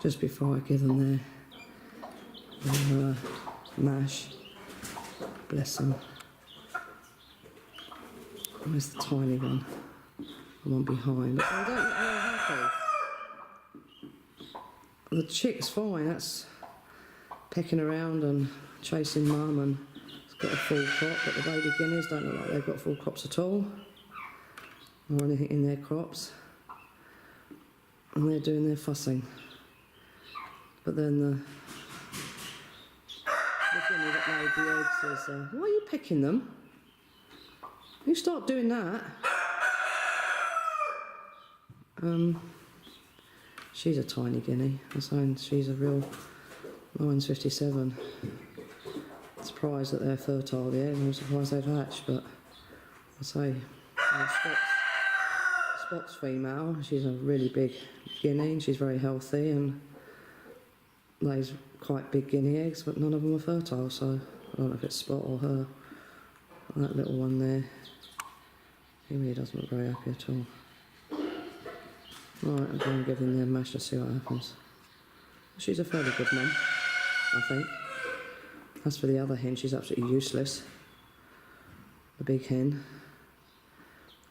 just before I give them their mash. Bless them. Where's the tiny one? The one behind. But they don't look very happy. The chick's fine, that's pecking around and chasing mum, and it's got a full crop, but the baby guineas don't look like they've got full crops at all, or anything in their crops, and they're doing their fussing. But then the guinea that laid the egg says, why are you picking them? You start doing that. She's a tiny guinea. I'm saying she's a real. Mine's 57. Surprised that they're fertile, yeah. I'm surprised they've hatched, but I say, Spot's female. She's a really big guinea, and she's very healthy and lays quite big guinea eggs, but none of them are fertile. So I don't know if it's Spot or her. That little one there, he really doesn't look very happy at all. Right, I'm going to give them their mash to see what happens. She's a fairly good mum, I think. As for the other hen, she's absolutely useless. The big hen.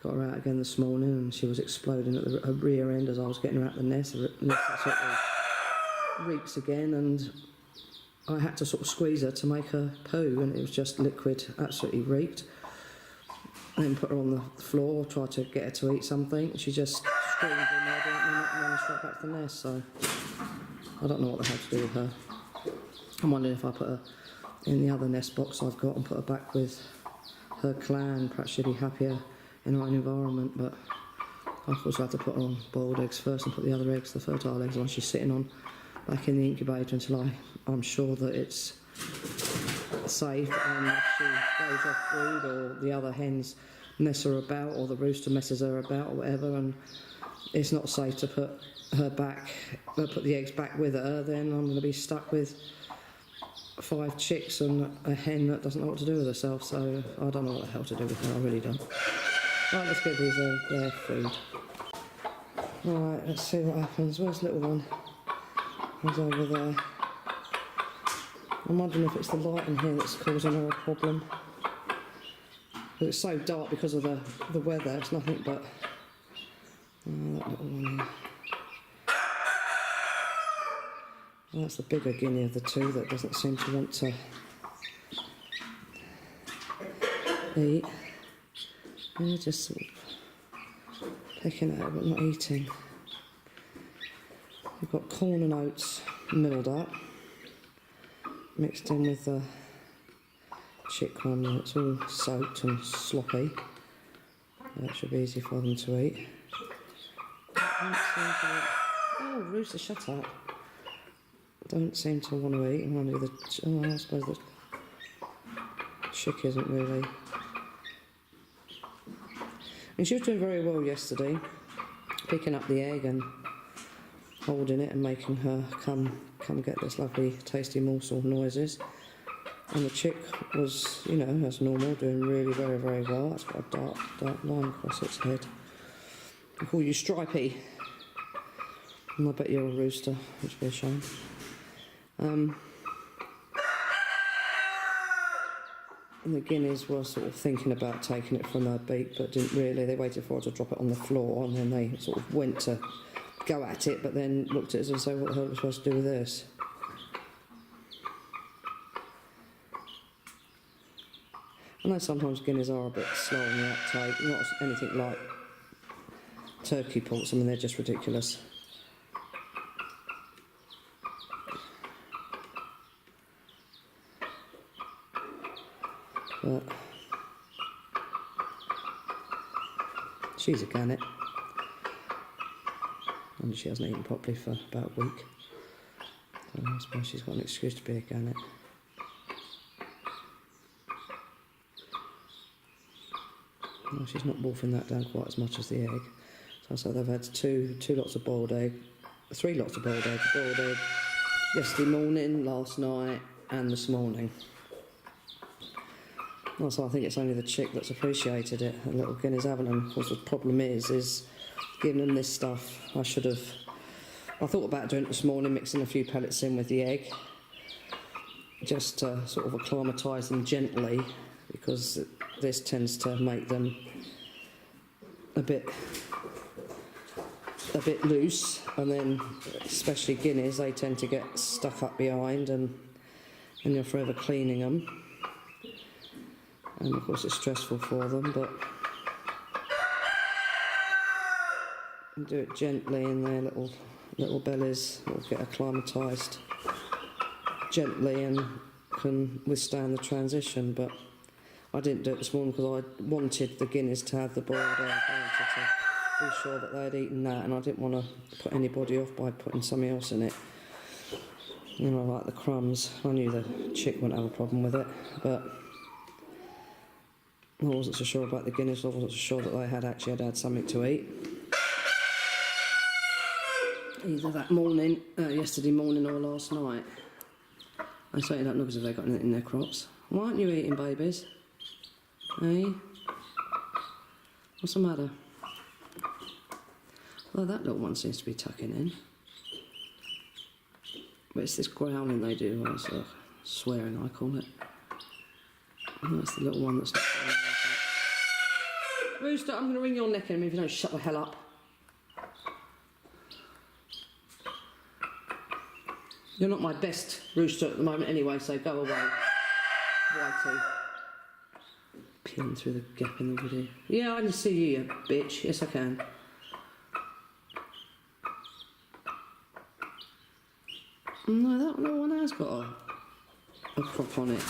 Got her out again this morning and she was exploding at her rear end as I was getting her out the nest. The nest sort of reeks again, and I had to sort of squeeze her to make her poo, and it was just liquid, absolutely reeked. Then put her on the floor, tried to get her to eat something. She just screamed in there, and then straight back to the nest. So I don't know what the hell to do with her. I'm wondering if I put her in the other nest box I've got and put her back with her clan. Perhaps she'd be happier in her own environment, but I've also had to put her on boiled eggs first and put the other eggs, the fertile eggs, on she's sitting on, back in the incubator until I'm sure that it's safe, and if she goes off food or the other hens mess her about or the rooster messes her about or whatever, and it's not safe to put her back, put the eggs back with her, then I'm going to be stuck with 5 chicks and a hen that doesn't know what to do with herself. So I don't know what the hell to do with her, I really don't. Right, let's give these their food. Alright, let's see what happens. Where's the little one? He's over there. I'm wondering if it's the light in here that's causing her a problem. It's so dark because of the weather, it's nothing but that little one here. Well, that's the bigger guinea of the two that doesn't seem to want to eat. They're just sort of picking at it but not eating. We've got corn and oats milled up, mixed in with the chick one. It's all soaked and sloppy. That should be easy for them to eat. Oh, rooster, shut up. Don't seem to want to eat. I suppose the chick isn't really. And she was doing very well yesterday, picking up the egg and holding it and making her come get this lovely tasty morsel noises. And the chick was, you know, as normal, doing really very, very well. That's got a dark line across its head. I call you Stripey. And I bet you're a rooster, which would be a shame. And the guineas were sort of thinking about taking it from her beak, but didn't really. They waited for her to drop it on the floor, and then they sort of went to go at it, but then looked at us and said, what the hell are we supposed to do with this? I know sometimes guineas are a bit slow on the uptake, not anything like turkey poults. I mean, they're just ridiculous. But she's a gannet, and she hasn't eaten properly for about a week, so I suppose she's got an excuse to be a gannet. Well, she's not wolfing that down quite as much as the egg. So they've had two lots of boiled egg, 3 lots of boiled egg yesterday morning, last night, and this morning. So I think it's only the chick that's appreciated it. The little guineas haven't, and of course the problem is giving them this stuff. I should have I thought about doing it this morning, mixing a few pellets in with the egg, just to sort of acclimatise them gently, because this tends to make them a bit loose, and then especially guineas, they tend to get stuck up behind, and you're forever cleaning them, and of course it's stressful for them, but do it gently in their little bellies, will get acclimatised gently and can withstand the transition. But I didn't do it this morning because I wanted the guineas to have the boiled egg. I wanted to be sure that they'd eaten that, and I didn't want to put anybody off by putting something else in it. You know, like the crumbs. I knew the chick wouldn't have a problem with it, but I wasn't so sure about the guineas. I wasn't so sure that they had actually had something to eat. Either that morning, yesterday morning, or last night. I certainly don't look as if they've got anything in their crops. Why aren't you eating, babies? Hey? What's the matter? Well, that little one seems to be tucking in. But it's this growling they do, or it's swearing, I call it. Oh, that's the little one that's not growling like that. Rooster, I'm going to wring your neck in if you don't shut the hell up. You're not my best rooster at the moment anyway, so go away. Whitey. Peering through the gap in the video. Yeah, I can see you, you bitch. Yes, I can. No, that little one has got a crop on it.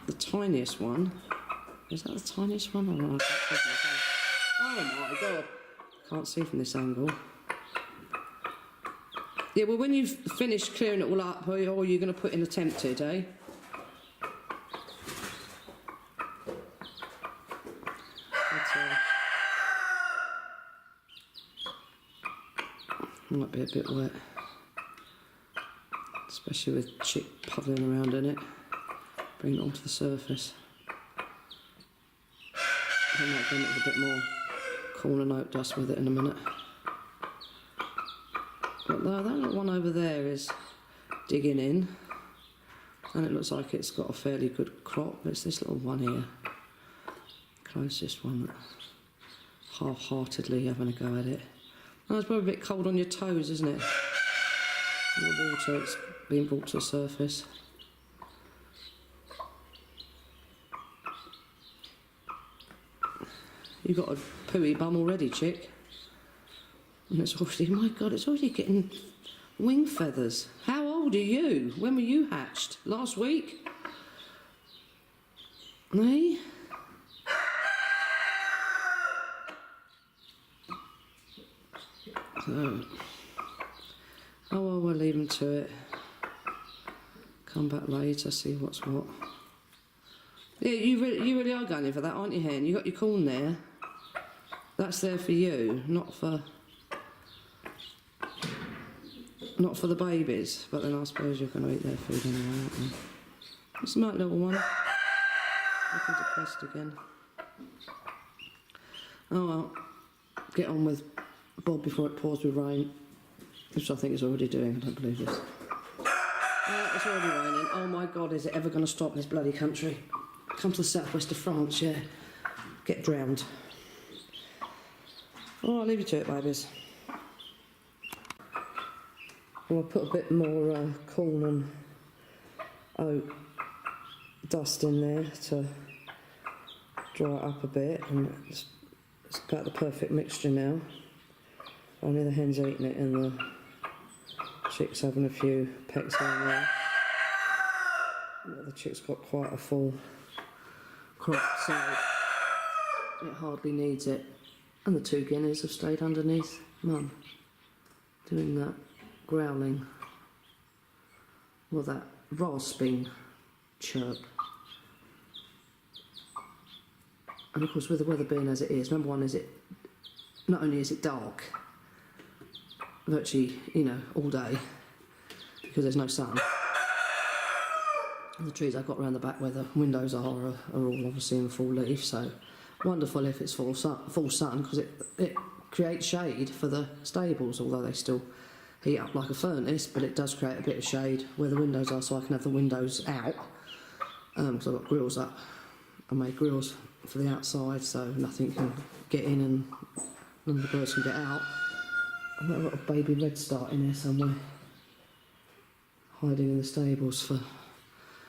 The tiniest one. Is that the tiniest one? Oh my god. Can't see from this angle. Yeah, well, when you've finished clearing it all up, or you're going to put in attempted, eh? Might be a bit wet, especially with chick puddling around in it. Bring it onto the surface. I might go a bit more corn and oat dust with it in a minute. But no, that little one over there is digging in, and it looks like it's got a fairly good crop. But it's this little one here, closest one, that's half-heartedly having a go at it. Oh, it's probably a bit cold on your toes, isn't it? The water, it's being brought to the surface. You've got a pooey bum already, chick. And it's already, my God, it's already getting wing feathers. How old are you? When were you hatched? Last week? Eh? So, oh well, we'll leave them to it. Come back later, see what's what. Yeah, you really are going in for that, aren't you, hen? You got your corn there. That's there for you, not for the babies. But then I suppose you're going to eat their food anyway, aren't you? What's the matter, little one? Looking depressed again. Oh well, get on with Bob before it pours with rain, which I think it's already doing. I don't believe this. It's already raining. Oh my God, is it ever going to stop in this bloody country? Come to the southwest of France, yeah. Get drowned. Oh, I'll leave you to it, babies. Well, I'll put a bit more corn and oat dust in there to dry it up a bit, and it's about the perfect mixture now. Only the hen's eating it and the chick's having a few pecks on there. But the chick's got quite a full crop, so it hardly needs it. And the two guineas have stayed underneath Mum, doing that growling, well, that rasping chirp. And of course, with the weather being as it is, number one is not only is it dark, virtually, you know, all day, because there's no sun. And the trees I've got around the back where the windows are all obviously in full leaf, so wonderful if it's full sun, because it creates shade for the stables, although they still heat up like a furnace, but it does create a bit of shade where the windows are, so I can have the windows out, because I've got grills up. I made grills for the outside so nothing can get in and none of the birds can get out. I've got a baby redstart in here somewhere, hiding in the stables for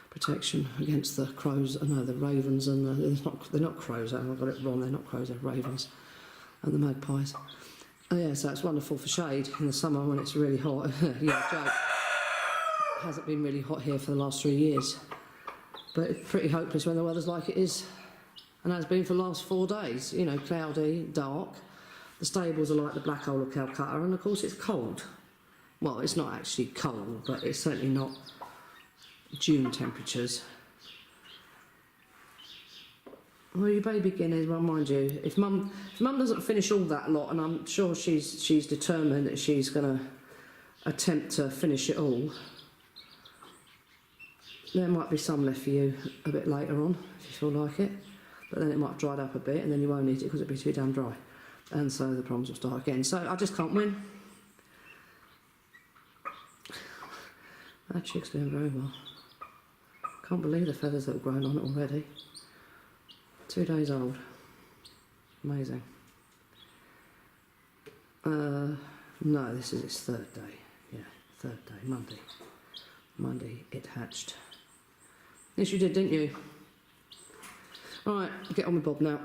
protection against the crows, no, the ravens and they're not crows, I've got it wrong, they're not crows, they're ravens, and the magpies. Oh yeah, so it's wonderful for shade in the summer when it's really hot. Yeah, joke. It hasn't been really hot here for the last 3 years, but it's pretty hopeless when the weather's like it is, and has been for the last 4 days, you know, cloudy, dark. The stables are like the black hole of Calcutta, and of course it's cold. Well, it's not actually cold, but it's certainly not June temperatures. Well, your baby guineas, well, mind you, if Mum doesn't finish all that lot, and I'm sure she's determined that she's going to attempt to finish it all, there might be some left for you a bit later on, if you feel like it, but then it might have dried up a bit, and then you won't eat it because it'll be too damn dry, and so the problems will start again. So I just can't win. That chick's doing very well. Can't believe the feathers that have grown on it already. 2 days old. Amazing. No, this is its 3rd day. Yeah, 3rd day, Monday. Monday it hatched. Yes, you did, didn't you? Alright, get on with Bob now.